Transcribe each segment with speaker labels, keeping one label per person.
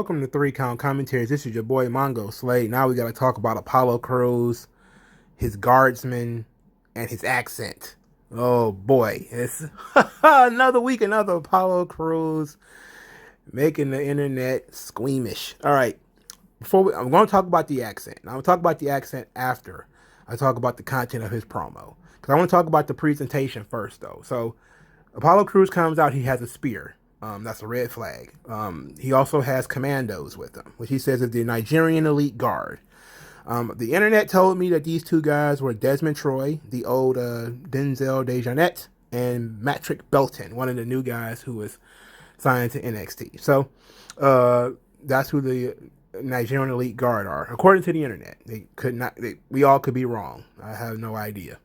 Speaker 1: Welcome to Three Count Commentaries. This is your boy Mongo Slade. Now we got to talk about Apollo Crews, his guardsman, and his accent. Oh boy, it's another week, another Apollo Crews making the internet squeamish. All right, I'm going to talk about the accent. I'm going to talk about the accent after I talk about the content of his promo, because I want to talk about the presentation first, though. So Apollo Crews comes out. He has a spear. That's a red flag. He also has commandos with him, which he says is the Nigerian elite guard. The internet told me that these two guys were Desmond Troy, the old Denzel Dejournette, and Matrick Belton, one of the new guys who was signed to NXT. So that's who the Nigerian elite guard are, according to the internet. They could not. We all could be wrong. I have no idea.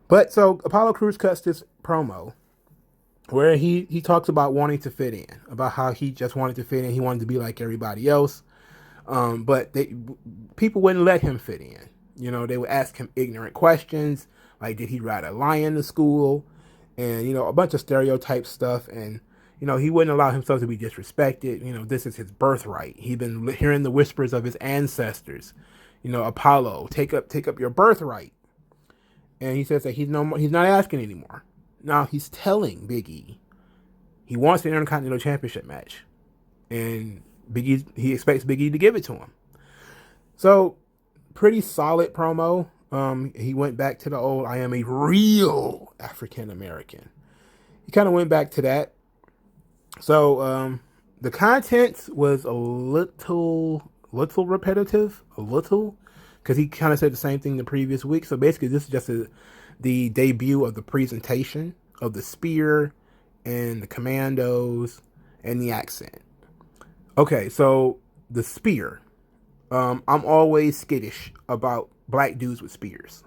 Speaker 1: But so Apollo Crews cuts this promo where he talks about wanting to fit in, about how he just wanted to fit in. He wanted to be like everybody else. But people wouldn't let him fit in. You know, they would ask him ignorant questions, like, did he ride a lion to school? And, you know, a bunch of stereotype stuff. And, you know, he wouldn't allow himself to be disrespected. You know, this is his birthright. He'd been hearing the whispers of his ancestors. You know, Apollo, take up your birthright. And he says that he's not asking anymore. Now he's telling Big E he wants an Intercontinental Championship match, and he expects Big E to give it to him. So, pretty solid promo. He went back to the old "I am a real African American." He kind of went back to that. So the content was a little repetitive, because he kind of said the same thing the previous week. So basically, this is just the debut of the presentation of the spear and the commandos and the accent. Okay, so the spear. I'm always skittish about black dudes with spears.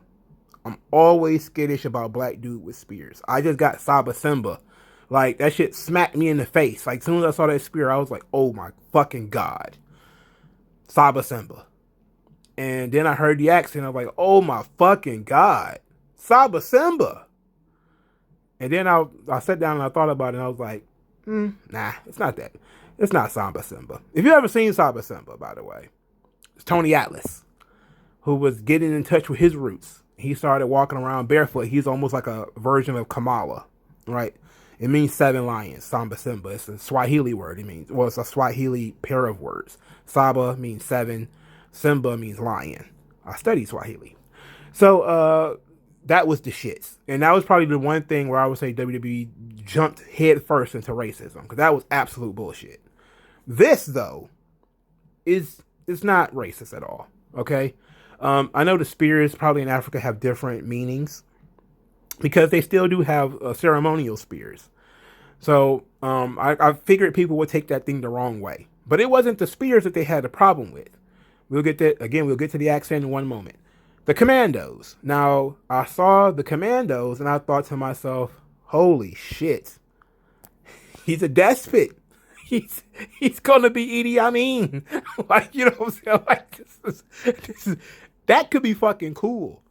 Speaker 1: I'm always skittish about black dude with spears. I just got Saba Simba. Like, that shit smacked me in the face. Like, as soon as I saw that spear, I was like, oh my fucking God. Saba Simba. And then I heard the accent. I was like, oh my fucking God. Saba Simba. And then I sat down and I thought about it, and I was like, nah, it's not that. It's not Saba Simba. If you ever seen Saba Simba, by the way, it's Tony Atlas, who was getting in touch with his roots. He started walking around barefoot. He's almost like a version of Kamala, right? It means 7 lions, Saba Simba. It's a Swahili word. It's a Swahili pair of words. Saba means 7. Simba means lion. I studied Swahili. So, that was the shits. And that was probably the one thing where I would say WWE jumped head first into racism, because that was absolute bullshit. This, though, it's not racist at all, okay? I know the spears probably in Africa have different meanings, because they still do have ceremonial spears. So I figured people would take that thing the wrong way. But it wasn't the spears that they had a problem with. We'll get to the accent in one moment. The commandos. Now, I saw the commandos and I thought to myself, holy shit. He's a despot. He's gonna be Idi Amin. Like, you know what I'm saying? Like, this is that could be fucking cool.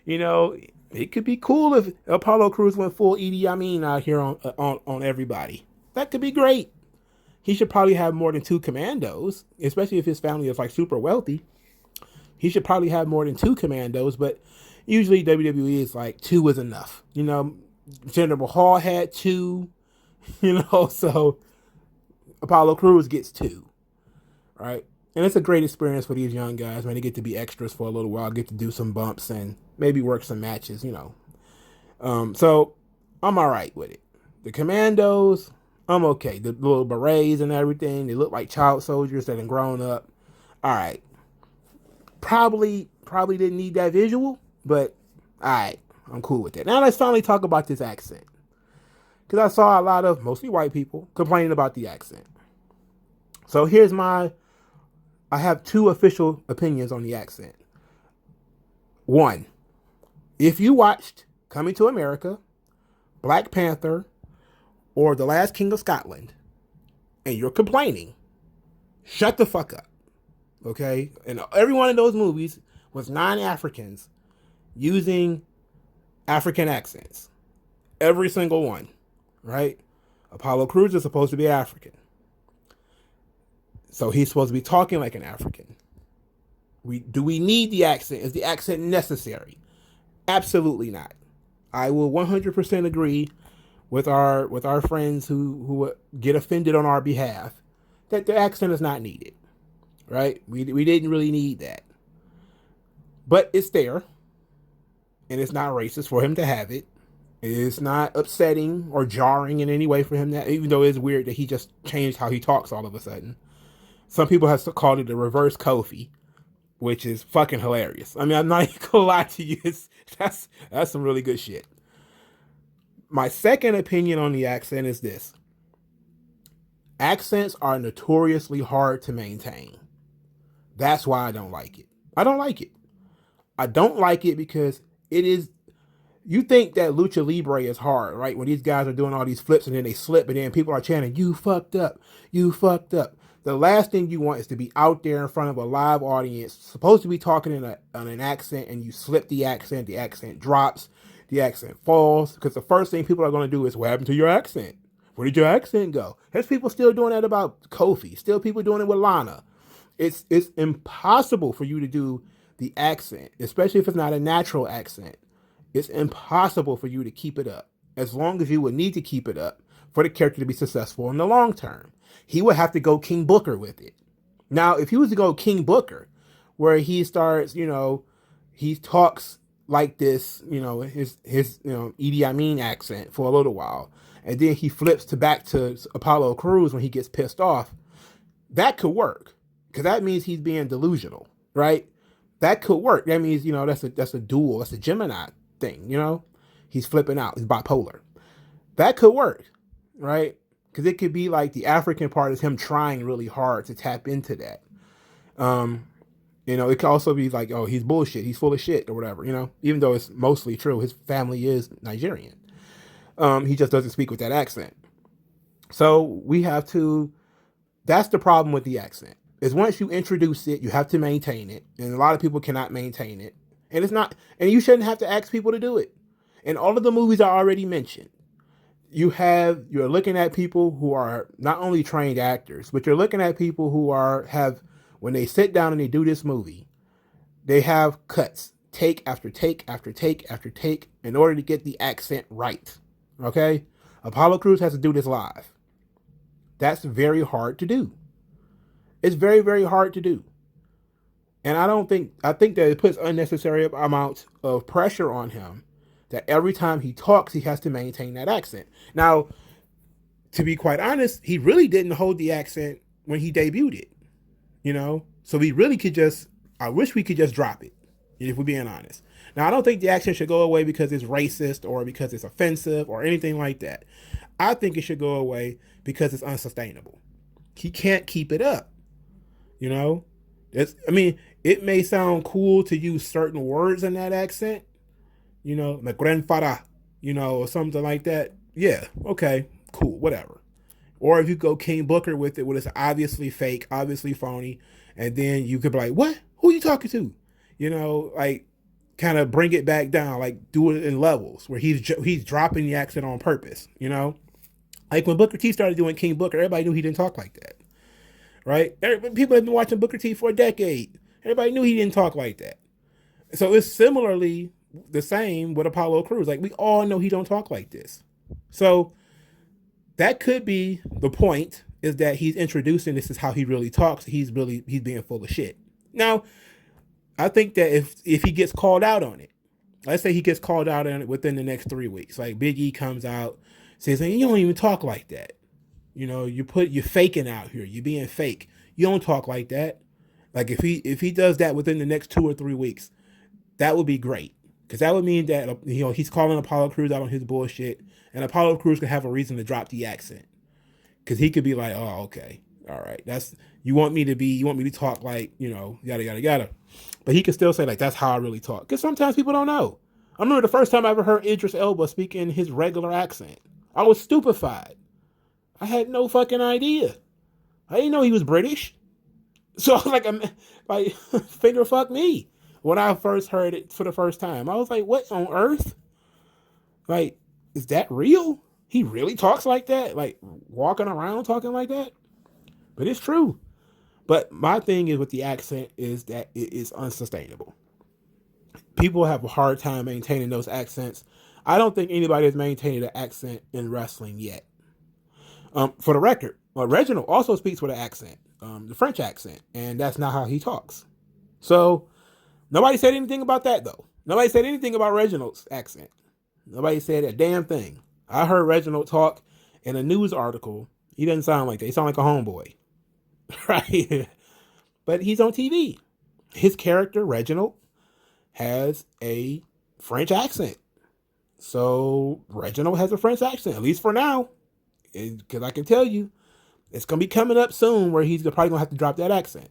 Speaker 1: You know, it could be cool if Apollo Crews went full Idi Amin out here on everybody. That could be great. He should probably have more than 2 commandos, especially if his family is like super wealthy. He should probably have more than 2 commandos, but usually WWE is like 2 is enough. You know, General Hall had 2, you know, so Apollo Crews gets 2, right? And it's a great experience for these young guys, man. They get to be extras for a little while, get to do some bumps and maybe work some matches, you know. So I'm all right with it. The commandos, I'm okay. The little berets and everything, they look like child soldiers that have grown up. All right. Probably didn't need that visual, but all right, I'm cool with that. Now let's finally talk about this accent, because I saw a lot of mostly white people complaining about the accent. So I have 2 official opinions on the accent. 1, if you watched Coming to America, Black Panther, or The Last King of Scotland, and you're complaining, shut the fuck up. Okay? And every one of those movies was non-Africans using African accents. Every single one. Right? Apollo Crews is supposed to be African. So he's supposed to be talking like an African. Do we need the accent? Is the accent necessary? Absolutely not. I will 100% agree with our friends who get offended on our behalf that the accent is not needed. Right? We didn't really need that, but it's there, and it's not racist for him to have it. It's not upsetting or jarring in any way for him, that even though it's weird that he just changed how he talks all of a sudden. Some people have called it the reverse Kofi, which is fucking hilarious. I mean, I'm not even gonna lie to you. That's some really good shit. My second opinion on the accent is this. Accents are notoriously hard to maintain. That's why I don't like it. I don't like it. I don't like it because it is. You think that lucha libre is hard, right? When these guys are doing all these flips and then they slip and then people are chanting, "You fucked up, you fucked up." The last thing you want is to be out there in front of a live audience, supposed to be talking in an accent, and you slip the accent drops, the accent falls, because the first thing people are going to do is, "What happened to your accent? Where did your accent go?" There's people still doing that about Kofi, still people doing it with Lana. It's impossible for you to do the accent, especially if it's not a natural accent. It's impossible for you to keep it up, as long as you would need to keep it up for the character to be successful in the long term. He would have to go King Booker with it. Now, if he was to go King Booker, where he starts, he talks like this, his Idi Amin accent for a little while, and then he flips back to Apollo Crews when he gets pissed off, that could work, because that means he's being delusional, right? That could work. That means, that's a dual, that's a Gemini thing, he's flipping out, he's bipolar. That could work, right? Because it could be like the African part is him trying really hard to tap into that. It could also be like, oh, he's bullshit, he's full of shit or whatever, even though it's mostly true. His family is Nigerian. He just doesn't speak with that accent. So that's the problem with the accent, is once you introduce it, you have to maintain it. And a lot of people cannot maintain it. And you shouldn't have to ask people to do it. In all of the movies I already mentioned, you're looking at people who are not only trained actors, but you're looking at people who when they sit down and they do this movie, they have cuts, take after take after take after take, in order to get the accent right. Okay? Apollo Crews has to do this live. That's very hard to do. It's very, very hard to do. And I think that it puts unnecessary amounts of pressure on him, that every time he talks, he has to maintain that accent. Now, to be quite honest, he really didn't hold the accent when he debuted it, So we really I wish we could just drop it, if we're being honest. Now, I don't think the accent should go away because it's racist or because it's offensive or anything like that. I think it should go away because it's unsustainable. He can't keep it up, it may sound cool to use certain words in that accent, my grandfather, or something like that. Yeah, okay, cool, whatever. Or if you go King Booker with it, when it's obviously fake, obviously phony, and then you could be like, what? Who are you talking to? Kind of bring it back down, like do it in levels where he's dropping the accent on purpose, Like when Booker T started doing King Booker, everybody knew he didn't talk like that, right? People have been watching Booker T for a decade. Everybody knew he didn't talk like that. So it's similarly the same with Apollo Crews. Like, we all know he don't talk like this. So that could be the point, is that he's introducing this is how he really talks. He's being full of shit. Now, I think that if he gets called out on it, let's say he gets called out on it within the next 3 weeks, like Big E comes out, says, "You don't even talk like that. You're faking out here. You're being fake. You don't talk like that." Like if he does that within the next 2 or 3 weeks, that would be great, because that would mean that he's calling Apollo Crews out on his bullshit, and Apollo Crews can have a reason to drop the accent, because he could be like, "Oh, okay, all right, you want me to talk like yada yada yada," but he can still say like, "That's how I really talk," because sometimes people don't know. I remember the first time I ever heard Idris Elba speak in his regular accent, I was stupefied. I had no fucking idea. I didn't know he was British. So I was like, finger fuck me. When I first heard it for the first time, I was like, what on earth? Like, is that real? He really talks like that? Like, walking around talking like that? But it's true. But my thing is with the accent is that it is unsustainable. People have a hard time maintaining those accents. I don't think anybody has maintained an accent in wrestling yet. For the record, Reginald also speaks with an accent, the French accent, and that's not how he talks. So nobody said anything about that, though. Nobody said anything about Reginald's accent. Nobody said a damn thing. I heard Reginald talk in a news article. He doesn't sound like that. He sounds like a homeboy, right? But he's on TV. His character, Reginald, has a French accent. So Reginald has a French accent, at least for now. Because I can tell you, it's going to be coming up soon where he's probably going to have to drop that accent.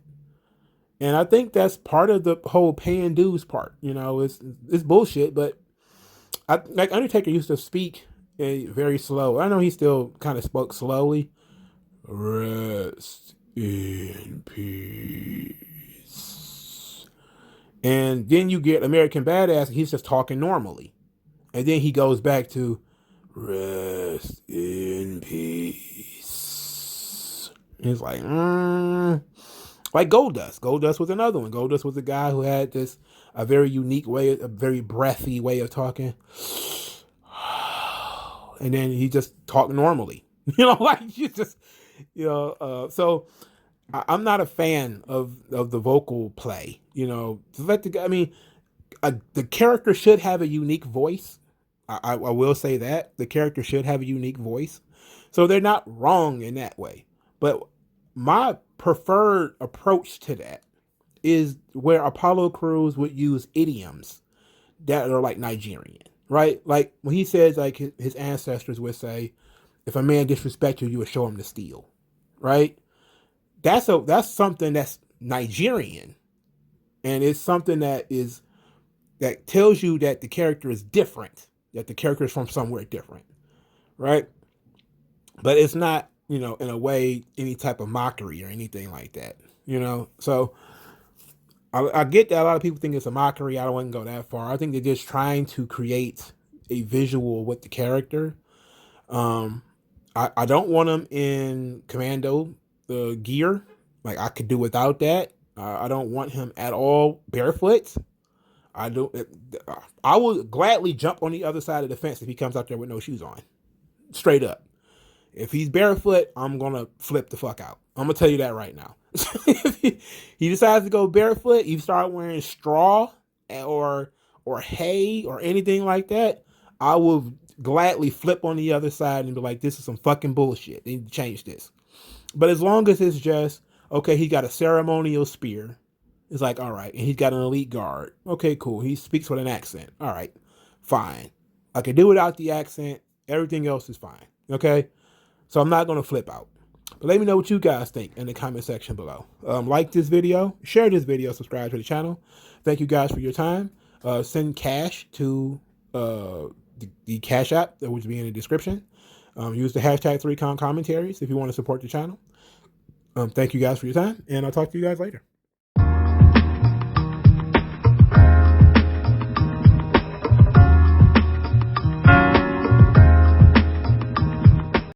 Speaker 1: And I think that's part of the whole paying dues part. You know, it's bullshit, but like Undertaker used to speak very slow. I know he still kind of spoke slowly. Rest in peace. And then you get American Badass, and he's just talking normally. And then he goes back to rest in peace. It's like Goldust. Goldust was another one. Goldust was a guy who had a very unique way, a very breathy way of talking. And then he just talked normally. Like you just, so I'm not a fan of the vocal play. The character should have a unique voice. I will say that the character should have a unique voice. So they're not wrong in that way. But my preferred approach to that is where Apollo Crews would use idioms that are like Nigerian, right? Like when he says, like his ancestors would say, if a man disrespects you, you would show him the steel, right? That's something that's Nigerian, and it's something that tells you that the character is different, that the character is from somewhere different, right? But it's not, in a way, any type of mockery or anything like that, So I get that a lot of people think it's a mockery. I wouldn't go that far. I think they're just trying to create a visual with the character. I don't want him in commando gear. Like I could do without that. I don't want him at all barefoot. I would gladly jump on the other side of the fence if he comes out there with no shoes on. Straight up. If he's barefoot, I'm going to flip the fuck out. I'm going to tell you that right now. If he decides to go barefoot, you start wearing straw or hay or anything like that, I will gladly flip on the other side and be like, this is some fucking bullshit. They need to change this. But as long as it's just, okay, he got a ceremonial spear. It's like, all right. And he's got an elite guard. Okay, cool. He speaks with an accent. All right, fine. I can do without the accent. Everything else is fine. Okay? So I'm not going to flip out. But let me know what you guys think in the comment section below. Like this video, share this video, subscribe to the channel. Thank you guys for your time. Send cash to the Cash App that will be in the description. Use the hashtag 3ConCommentaries if you want to support the channel. Thank you guys for your time, and I'll talk to you guys later.